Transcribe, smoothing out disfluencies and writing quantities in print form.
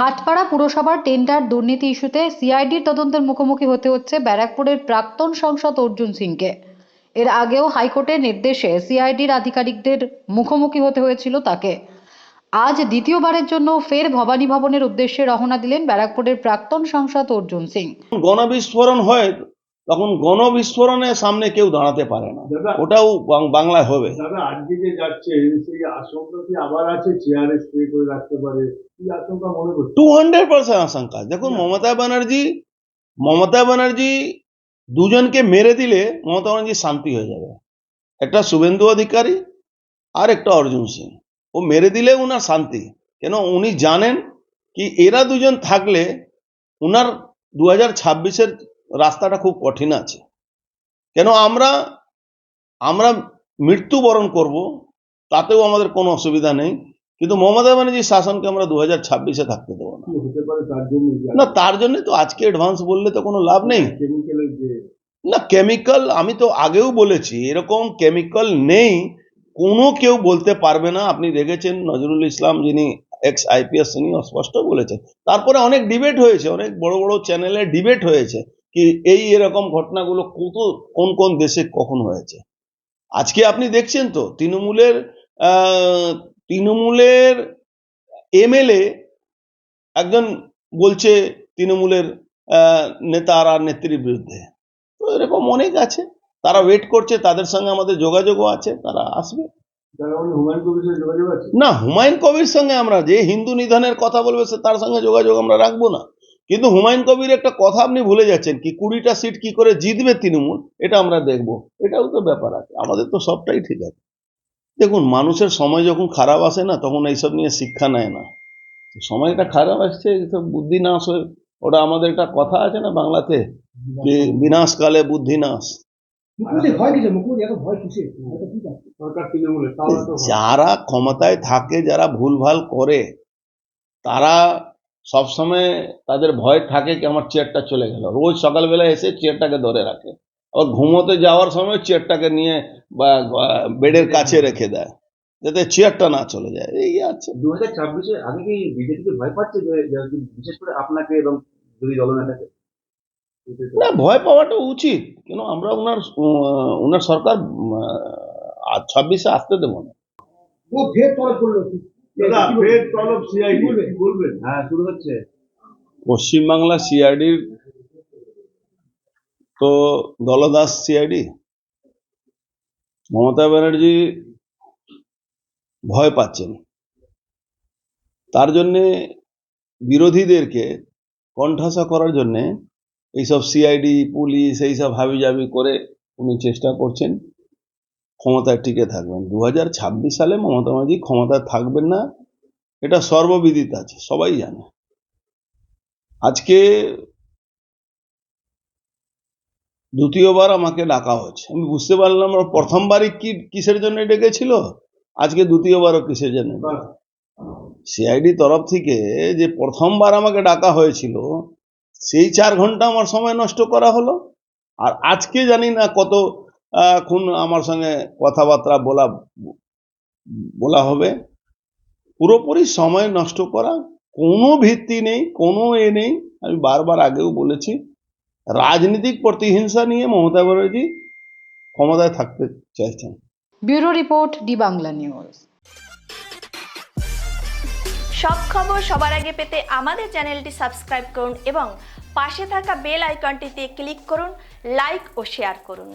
ভাটপাড়া পুরসভার টেন্ডার দুর্নীতি ইস্যুতে সিআইডির তদন্তের মুখোমুখি হতে হচ্ছে ব্যারাকপুরের প্রাক্তন সাংসদ অর্জুন সিংকে। এর আগেও হাইকোর্টের নির্দেশে সিআইডির আধিকারিকদের মুখোমুখি হতে হয়েছিল তাকে। আজ দ্বিতীয়বারের জন্য ফের ভবানী ভবনের উদ্দেশ্যে রওনা দিলেন ব্যারাকপুরের প্রাক্তন সাংসদ অর্জুন সিং। গণবিস্ফোরণ হয় তখন গণবিস্ফোরণের সামনে কেউ দাঁড়াতে পারে না, ওটাও বাংলায় হবে। দাদা আজকে যে যাচ্ছে সেই আশঙ্কা কি আবার আছে, চেয়ারে স্টে করে রাখতে পারে, কি আশঙ্কা মনে করছে? 200% আশঙ্কা। দেখুন, মমতা ব্যানার্জি দুজনকে মেরে দিলে মমতা ব্যানার্জি শান্তি হয়ে যাবে। একটা শুভেন্দু অধিকারী আর একটা অর্জুন সিং, ও মেরে দিলে উনার শান্তি। কেন, উনি জানেন কি এরা দুজন থাকলে উনার 2026-এর রাস্তাটা খুব কঠিন আছে। কেন, আমরা মৃত্যুবরণ করব, তাতেও আমাদের কোনো অসুবিধা নেই, কিন্তু মমতা ব্যানার্জির শাসনকে আমরা 2026-এ থাকতে দেবো না। হতে পারে তার জন্য না, তার জন্য তো আজকে অ্যাডভান্স বললে তো কোনো লাভ নেই। কেমিক্যালের যে না, কেমিক্যাল আমি তো আগেও বলেছি, এরকম কেমিক্যাল নেই, কোনো কেউ বলতে পারবে না। আপনি দেখেছেন নজরুল ইসলাম, যিনি এক্স আইপিএস, তিনি স্পষ্ট বলেছেন। তারপরে অনেক ডিবেট হয়েছে, অনেক বড় বড় চ্যানেলে ডিবেট হয়েছে কি এরকম ঘটনাগুলো কোন কোন দেশে কখন হয়েছে। আজকে আপনি দেখছেন তো তৃণমূলের এমএলএ একজন বলছে তৃণমূলের নেতার আর নেত্রীর বিরুদ্ধে। তো এরকম অনেক আছে, তারা ওয়েট করছে, তাদের সঙ্গে আমাদের যোগাযোগও আছে, তারা আসবে। হুমায়ুন কবির সাথে যোগাযোগ আছে? না, হুমায়ুন কবির সঙ্গে আমরা যে হিন্দু নিধনের কথা বলবে তার সঙ্গে যোগাযোগ আমরা রাখবো না। কিন্তু হুমায়ুন কবির একটা কথা আপনি ভুলে যাচ্ছেন, কি 20টা সিট কি করে জিতবে তৃণমূল, এটা আমরা দেখবো। এটাও তো ব্যাপার আছে, আমাদের তো সবটাই ঠিক আছে। দেখুন, মানুষের সময় যখন খারাপ আসে না, তখন এইসব নিয়ে শিক্ষা নেয় না। সময়টা খারাপ আসছে, এসব বুদ্ধি নাশ হয়ে, ওটা আমাদের একটা কথা আছে না বাংলাতে, যে বিনাশকালে বুদ্ধি নাশ। যারা ক্ষমতায় থাকে, যারা ভুলভাল করে, তারা সবসময় তাদের ভয় থাকে কি আমার চেয়ারটা চলে গেল। রোজ সকালবেলা এসে চেয়ারটাকে ধরে রাখে, আবার ঘুমোতে যাওয়ার সময় চেয়ারটাকে নিয়ে বা বেডের কাছে রেখে দেয়, যাতে চেয়ারটা না চলে যায়। এই আছে। 2026-এ আগে কি বিজেপিকে ভয় পাচ্ছে, বিশেষ করে আপনাকে এবং দুই দলনেতাকে? না, ভয় পাওয়াটা উচিত। কেন, আমরা উনার সরকার 26-এ আসতে দেবো না। হ্যাঁ, শুরু হচ্ছে। পশ্চিমবাংলা সিআইডির তো দলদাস সিআইডি। মমতা ব্যানার্জি ভয় পাচ্ছেন, তার জন্যে বিরোধীদেরকে কণ্ঠাসা করার জন্যে এইসব সিআইডি, পুলিশ, এইসব হাবিজাবি করে উনি চেষ্টা করছেন ক্ষমতায় টিকে থাকবেন। 2026 সালে মমতা ব্যানার্জি ক্ষমতায় থাকবেন না, এটা সর্ববিদিত আছে, সবাই জানে। আজকে দ্বিতীয়বার আমাকে ডাকা হচ্ছে, আমি বুঝতে পারলাম প্রথমবারই কিসের জন্য ডেকেছিল, আজকে দ্বিতীয়বারও কিসের জন্য। সিআইডি তরফ থেকে যে প্রথমবার আমাকে ডাকা হয়েছিল, সেই 4 ঘন্টা আমার সময় নষ্ট করা হলো। আর আজকে জানি না কত খুন আমার সঙ্গে কথাবার্তা বলা হবে। পুরোপুরি সময় নষ্ট করা, কোনো ভিত্তি নেই, কোনো নেই। আমি বারবার আগেও বলেছি, রাজনৈতিক প্রতিহিংসা নিয়ে মমতা ব্যানার্জি ক্ষমতায় থাকতে চাইছেন। Bureau report, D Bangla news. সব খবর সবার আগে পেতে আমাদের চ্যানেলটি সাবস্ক্রাইব করুন এবং পাশে থাকা বেল আইকনটিতে ক্লিক করুন, লাইক ও শেয়ার করুন।